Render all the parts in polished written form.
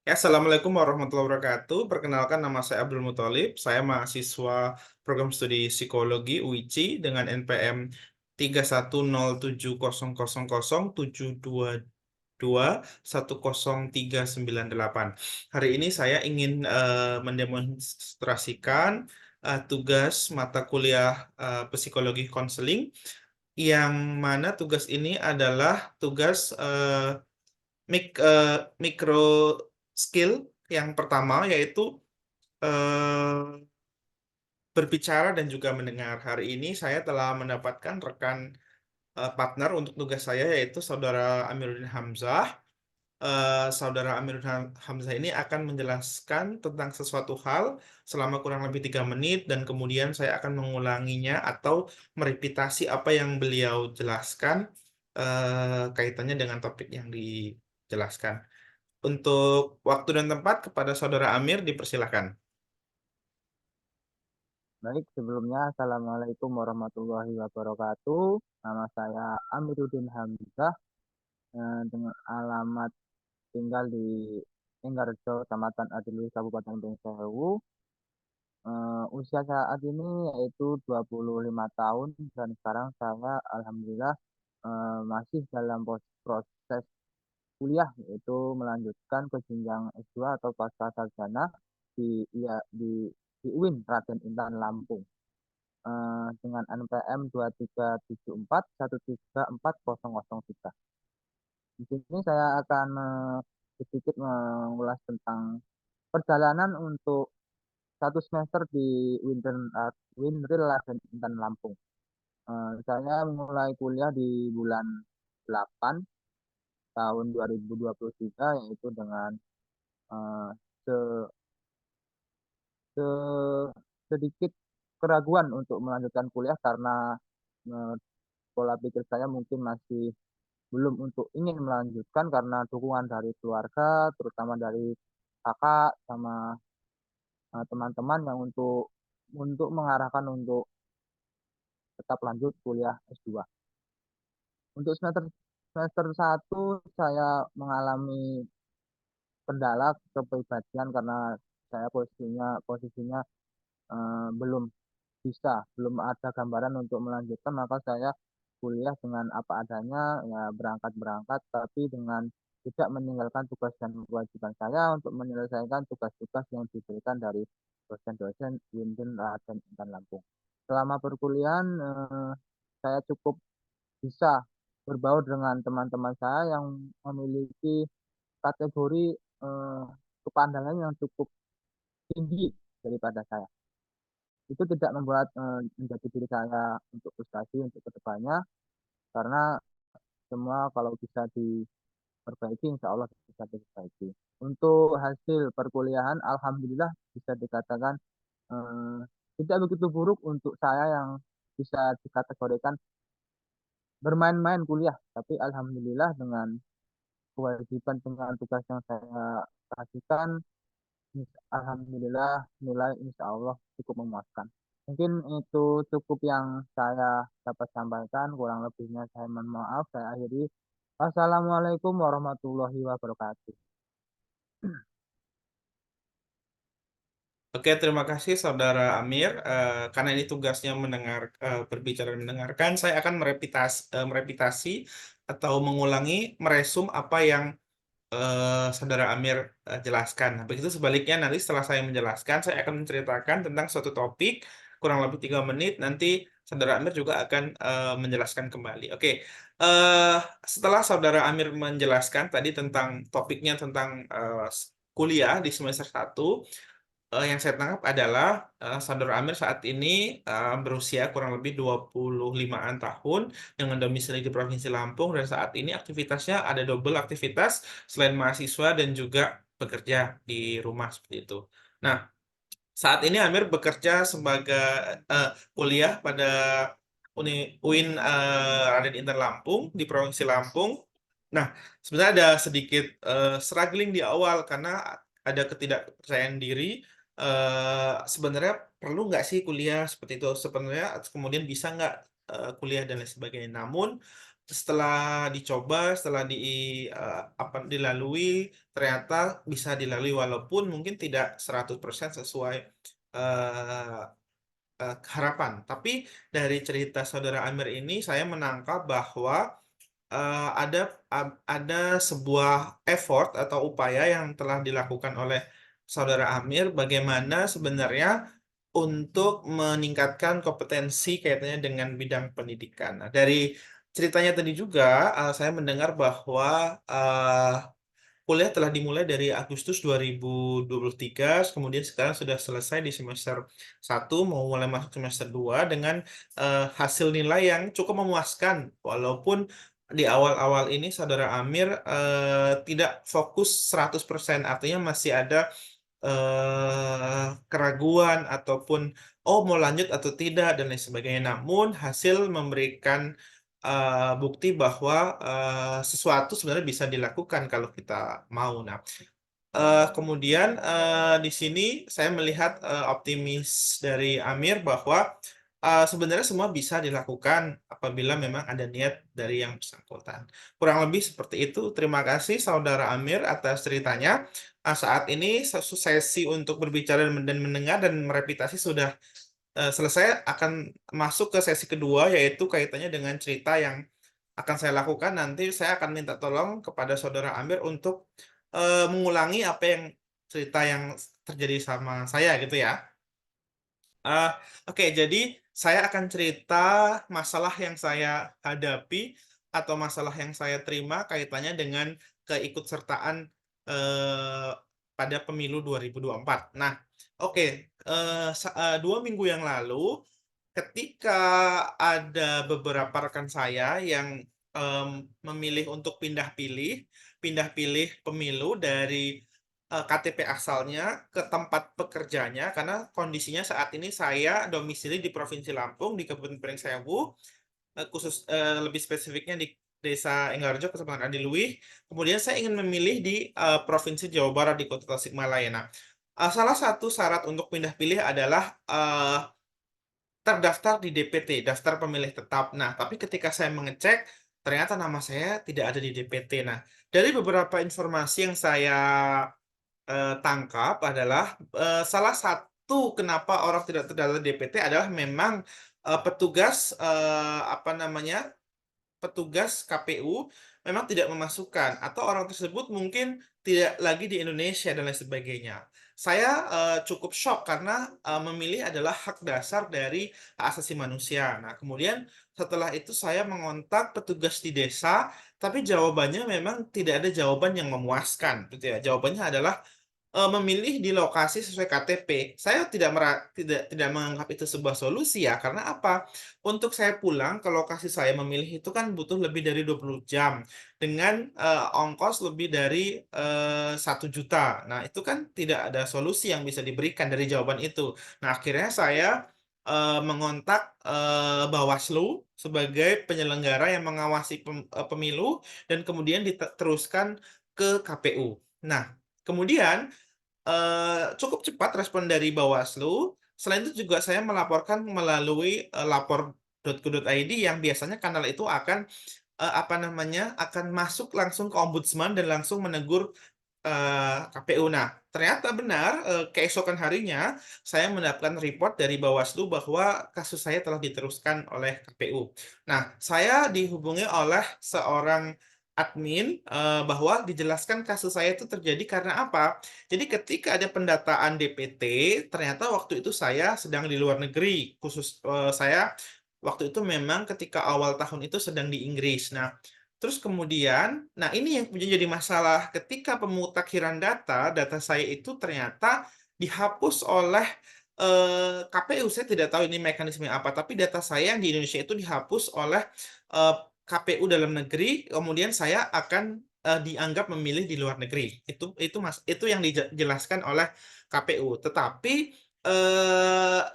Ya, Assalamualaikum warahmatullahi wabarakatuh. Perkenalkan, nama saya Abdul Muthalib. Saya mahasiswa program studi psikologi UICI dengan NPM 3107000722103988. Hari ini saya ingin mendemonstrasikan tugas mata kuliah psikologi konseling, yang mana tugas ini adalah tugas micro skill yang pertama, yaitu eh, berbicara dan juga mendengar. Hari ini saya telah mendapatkan rekan partner untuk tugas saya, yaitu Saudara Amiruddin Hamzah. Saudara Amiruddin Hamzah ini akan menjelaskan tentang sesuatu hal selama kurang lebih 3 menit, dan kemudian saya akan mengulanginya atau merepetisi apa yang beliau jelaskan kaitannya dengan topik yang dijelaskan. Untuk waktu dan tempat, kepada Saudara Amir dipersilakan. Baik, sebelumnya Assalamualaikum warahmatullahi wabarakatuh. Nama saya Amiruddin Hamzah, dengan alamat tinggal di Enggarjo, Kecamatan Adiluhur, Kabupaten Bengkulu. Usia saat ini yaitu 25 tahun dan sekarang saya alhamdulillah masih dalam proses kuliah, yaitu melanjutkan ke jenjang S2 atau pasca sarjana di UIN Raden Intan Lampung, dengan NPM 23741340003. Di sini saya akan sedikit mengulas tentang perjalanan untuk 1 semester di Winril Raden Intan Lampung. Saya mulai kuliah di bulan 8 tahun 2023, yaitu dengan eh, se- se- sedikit keraguan untuk melanjutkan kuliah karena eh, pola pikir saya mungkin masih belum untuk ingin melanjutkan karena dukungan dari keluarga, terutama dari kakak sama teman-teman yang untuk mengarahkan untuk tetap lanjut kuliah S2. Untuk semester semester 1 saya mengalami kendala kepribadian karena saya posisinya belum belum ada gambaran untuk melanjutkan, maka saya kuliah dengan apa adanya, ya berangkat-berangkat, tapi dengan tidak meninggalkan tugas dan kewajiban saya untuk menyelesaikan tugas-tugas yang diberikan dari dosen-dosen Winden dan Intan Lampung. Selama perkuliahan, saya cukup bisa berbaur dengan teman-teman saya yang memiliki kategori eh, kepandangan yang cukup tinggi daripada saya. Itu tidak membuat menjadi diri saya untuk frustasi untuk kedepannya, karena semua kalau bisa diperbaiki insya Allah bisa diperbaiki. Untuk hasil perkuliahan alhamdulillah bisa dikatakan eh, tidak begitu buruk untuk saya yang bisa dikategorikan bermain-main kuliah, tapi alhamdulillah dengan kewajiban dengan tugas yang saya kasihkan, alhamdulillah nilai insya Allah cukup memuaskan. Mungkin itu cukup yang saya dapat sampaikan. Kurang lebihnya saya mohon maaf. Saya akhiri. Wassalamualaikum warahmatullahi wabarakatuh. Oke, terima kasih Saudara Amir. Karena ini tugasnya berbicara dan mendengarkan, saya akan merepetasi atau mengulangi, meresum apa yang Saudara Amir jelaskan. Nah, begitu sebaliknya, nanti setelah saya menjelaskan, saya akan menceritakan tentang suatu topik kurang lebih 3 menit. Nanti Saudara Amir juga akan menjelaskan kembali. Oke, eh, setelah Saudara Amir menjelaskan tadi tentang topiknya, tentang kuliah di semester 1, yang saya tangkap adalah Saudara Amir saat ini berusia kurang lebih 25-an tahun dengan domisili di Provinsi Lampung, dan saat ini aktivitasnya ada double aktivitas selain mahasiswa dan juga bekerja di rumah seperti itu. Nah, saat ini Amir bekerja sebagai kuliah pada UIN Raden Intan Lampung di Provinsi Lampung. Nah, sebenarnya ada sedikit struggling di awal karena ada ketidakpercayaan diri. Sebenarnya perlu nggak sih kuliah seperti itu? Sebenarnya kemudian bisa nggak kuliah dan lain sebagainya. Namun setelah dicoba, setelah dilalui, ternyata bisa dilalui walaupun mungkin tidak 100% sesuai eh, harapan. Tapi dari cerita saudara Amir ini saya menangkap bahwa ada sebuah effort atau upaya yang telah dilakukan oleh saudara Amir bagaimana sebenarnya untuk meningkatkan kompetensi kaitannya dengan bidang pendidikan. Nah, dari ceritanya tadi juga saya mendengar bahwa kuliah telah dimulai dari Agustus 2023, kemudian sekarang sudah selesai di semester 1, mau mulai masuk semester 2 dengan hasil nilai yang cukup memuaskan. Walaupun di awal-awal ini Saudara Amir tidak fokus 100%, artinya masih ada keraguan ataupun mau lanjut atau tidak dan lain sebagainya. Namun hasil memberikan bukti bahwa sesuatu sebenarnya bisa dilakukan kalau kita mau. Nah, kemudian di sini saya melihat optimis dari Amir bahwa sebenarnya semua bisa dilakukan apabila memang ada niat dari yang bersangkutan. Kurang lebih seperti itu. Terima kasih Saudara Amir atas ceritanya. Saat ini sesi untuk berbicara dan mendengar dan merepitasi sudah selesai. Akan masuk ke sesi kedua, yaitu kaitannya dengan cerita yang akan saya lakukan. Nanti saya akan minta tolong kepada Saudara Amir untuk mengulangi apa yang cerita yang terjadi sama saya gitu ya. Ah, oke, jadi saya akan cerita masalah yang saya hadapi atau masalah yang saya terima kaitannya dengan keikutsertaan eh, pada pemilu 2024. Nah, oke, 2 minggu yang lalu, ketika ada beberapa rekan saya yang em, memilih untuk pindah pilih pemilu dari KTP asalnya ke tempat pekerjanya karena kondisinya saat ini saya domisili di Provinsi Lampung di Kabupaten Pringsewu, lebih spesifiknya di Desa Enggarjo, Kecamatan Adiluih. Kemudian saya ingin memilih di Provinsi Jawa Barat di Kota Tasikmalaya. Nah, salah satu syarat untuk pindah pilih adalah terdaftar di DPT, daftar pemilih tetap. Nah, tapi ketika saya mengecek, ternyata nama saya tidak ada di DPT. Nah, dari beberapa informasi yang saya tangkap adalah salah satu kenapa orang tidak terdaftar DPT adalah memang petugas apa namanya petugas KPU memang tidak memasukkan atau orang tersebut mungkin tidak lagi di Indonesia dan lain sebagainya. Saya cukup shock karena memilih adalah hak dasar dari hak asasi manusia. Nah, kemudian setelah itu saya mengontak petugas di desa, tapi jawabannya memang tidak ada jawaban yang memuaskan, gitu ya. Jawabannya adalah memilih di lokasi sesuai KTP. Saya tidak menganggap itu sebuah solusi ya, karena apa? Untuk saya pulang ke lokasi saya memilih itu kan butuh lebih dari 20 jam dengan ongkos lebih dari 1 juta. Nah, itu kan tidak ada solusi yang bisa diberikan dari jawaban itu. Nah, akhirnya saya mengontak Bawaslu sebagai penyelenggara yang mengawasi pemilu dan kemudian diteruskan ke KPU. Nah, kemudian cukup cepat respon dari Bawaslu. Selain itu juga saya melaporkan melalui lapor.go.id yang biasanya kanal itu akan apa namanya akan masuk langsung ke ombudsman dan langsung menegur KPU. Nah, ternyata benar keesokan harinya saya mendapatkan report dari Bawaslu bahwa kasus saya telah diteruskan oleh KPU. Nah, saya dihubungi oleh seorang admin bahwa dijelaskan kasus saya itu terjadi karena apa? Jadi ketika ada pendataan DPT, ternyata waktu itu saya sedang di luar negeri. Saya waktu itu memang ketika awal tahun itu sedang di Inggris. Nah, terus kemudian, nah ini yang menjadi masalah ketika pemutakhiran data saya itu ternyata dihapus oleh KPU. Saya tidak tahu ini mekanisme apa, tapi data saya yang di Indonesia itu dihapus oleh eh, KPU dalam negeri, kemudian saya akan dianggap memilih di luar negeri. Itu yang dijelaskan oleh KPU. Tetapi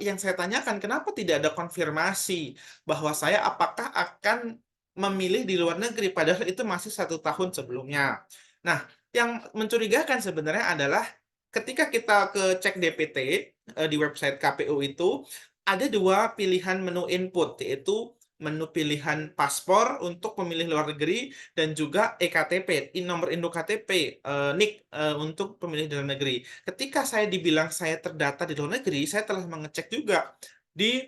yang saya tanyakan, kenapa tidak ada konfirmasi bahwa saya apakah akan memilih di luar negeri, padahal itu masih 1 tahun sebelumnya. Nah, yang mencurigakan sebenarnya adalah ketika kita ke cek DPT di website KPU itu ada 2 pilihan menu input, yaitu menu pilihan paspor untuk pemilih luar negeri dan juga ektp, nomor induk KTP, NIK untuk pemilih dalam negeri. Ketika saya dibilang saya terdata di luar negeri, saya telah mengecek juga di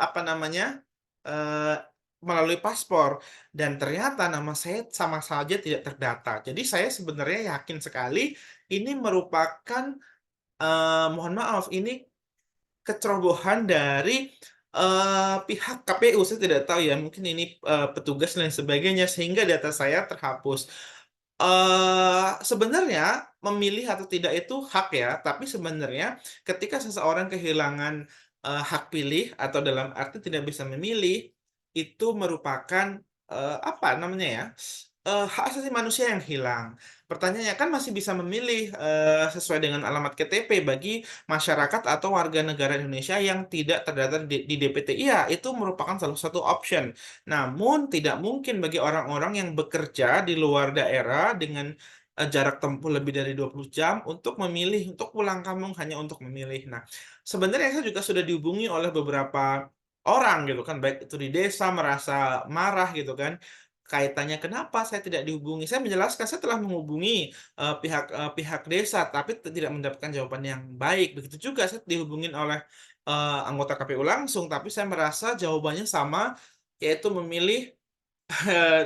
apa namanya eh, melalui paspor dan ternyata nama saya sama saja tidak terdata. Jadi saya sebenarnya yakin sekali ini merupakan mohon maaf ini kecerobohan dari pihak KPU. Saya tidak tahu ya, mungkin ini petugas dan sebagainya sehingga data saya terhapus. Sebenarnya memilih atau tidak itu hak ya, tapi sebenarnya ketika seseorang kehilangan hak pilih atau dalam arti tidak bisa memilih, itu merupakan apa namanya ya? Hak asasi manusia yang hilang. Pertanyaannya kan masih bisa memilih sesuai dengan alamat KTP bagi masyarakat atau warga negara Indonesia yang tidak terdaftar di DPT. Iya, itu merupakan salah satu option. Namun, tidak mungkin bagi orang-orang yang bekerja di luar daerah dengan jarak tempuh lebih dari 20 jam untuk memilih, untuk pulang kampung hanya untuk memilih. Nah, sebenarnya saya juga sudah dihubungi oleh beberapa orang gitu kan, baik itu di desa merasa marah gitu kan. Kaitannya kenapa saya tidak dihubungi? Saya menjelaskan saya telah menghubungi pihak desa, tapi tidak mendapatkan jawaban yang baik. Begitu juga saya dihubungin oleh anggota KPU langsung, tapi saya merasa jawabannya sama, yaitu memilih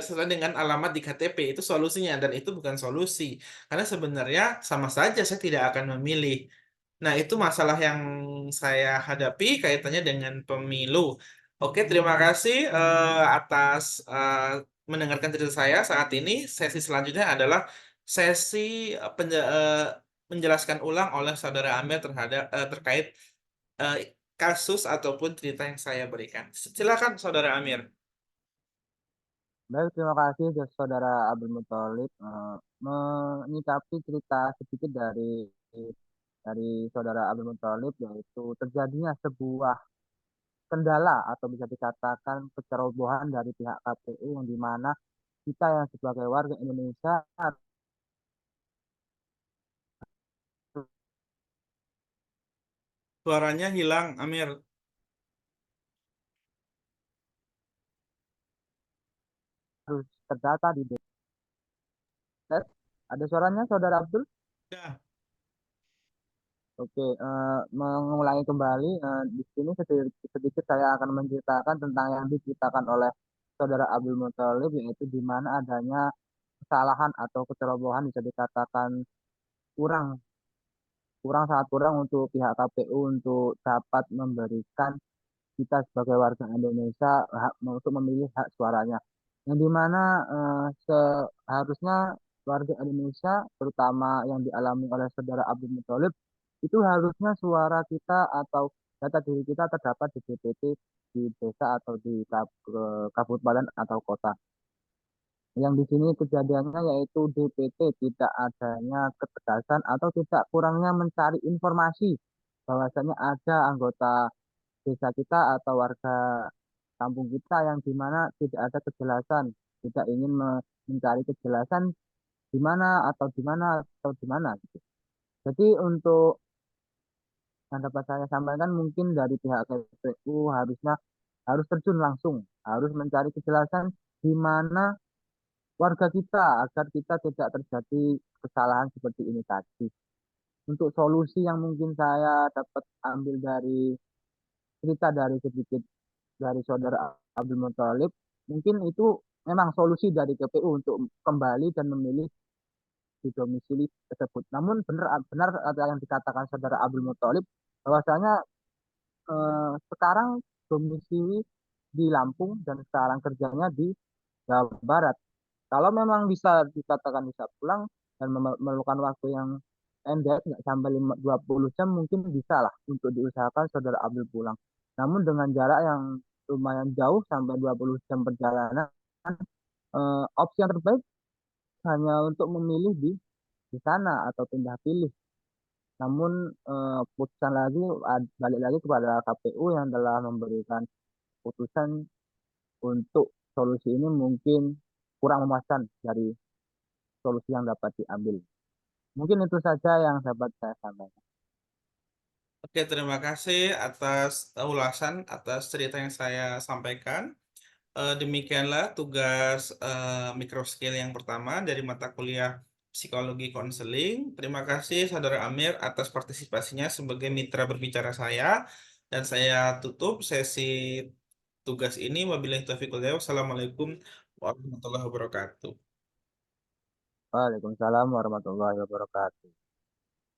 sesuai dengan alamat di KTP. Itu solusinya, dan itu bukan solusi. Karena sebenarnya sama saja saya tidak akan memilih. Nah, itu masalah yang saya hadapi kaitannya dengan pemilu. Oke, terima kasih atas mendengarkan cerita saya saat ini. Sesi selanjutnya adalah sesi menjelaskan ulang oleh Saudara Amir terkait eh, kasus ataupun cerita yang saya berikan. Silakan, Saudara Amir. Baik, terima kasih Saudara Abdul Muthalib menyikapi cerita sedikit dari Saudara Abdul Muthalib, yaitu terjadinya sebuah kendala atau bisa dikatakan kecerobohan dari pihak KPU, yang dimana kita yang sebagai warga Indonesia Suaranya hilang, Amir. harus terdata di DPS. Ada suaranya Saudara Abdul? Ya. Oke, mengulangi kembali, di sini sedikit saya akan menceritakan tentang yang diceritakan oleh Saudara Abdul Muthalib, yaitu di mana adanya kesalahan atau kecerobohan, bisa dikatakan kurang kurang sangat kurang untuk pihak KPU untuk dapat memberikan kita sebagai warga Indonesia hak untuk memilih hak suaranya. Yang dimana seharusnya warga Indonesia, terutama yang dialami oleh Saudara Abdul Muthalib, itu harusnya suara kita atau data diri kita terdapat di DPT, di desa atau di kabupaten atau kota. Yang di sini kejadiannya yaitu DPT tidak adanya ketegasan atau tidak kurangnya mencari informasi bahwasanya ada anggota desa kita atau warga kampung kita yang dimana tidak ada kejelasan, tidak ingin mencari kejelasan di mana atau di mana atau di mana gitu. Jadi untuk yang dapat saya sampaikan, mungkin dari pihak KPU harusnya harus terjun langsung, harus mencari kejelasan di mana warga kita agar kita tidak terjadi kesalahan seperti ini tadi. Untuk solusi yang mungkin saya dapat ambil dari cerita dari sedikit dari Saudara Abdul Muthalib, mungkin itu memang solusi dari KPU untuk kembali dan memilih di domisili tersebut. Namun benar ada yang dikatakan Saudara Abdul Muthalib, bahwasanya sekarang domisili di Lampung dan sekarang kerjanya di Jawa Barat. Kalau memang bisa dikatakan bisa pulang dan memerlukan waktu yang pendek, nggak sampai 20 jam, mungkin bisa lah untuk diusahakan Saudara Abdul pulang. Namun dengan jarak yang lumayan jauh sampai 20 jam perjalanan, opsi yang terbaik hanya untuk memilih di sana atau pindah pilih. Namun putusan lagi balik lagi kepada KPU yang telah memberikan putusan untuk solusi ini mungkin kurang memuaskan dari solusi yang dapat diambil. Mungkin itu saja yang dapat saya sampaikan. Oke, terima kasih atas ulasan, atas cerita yang saya sampaikan. Demikianlah tugas microskill yang pertama dari mata kuliah psikologi konseling. Terima kasih Saudara Amir atas partisipasinya sebagai mitra berbicara saya. Dan saya tutup sesi tugas ini. Wabillahi taufiq wal hidayah. Wassalamualaikum warahmatullahi wabarakatuh. Waalaikumsalam warahmatullahi wabarakatuh.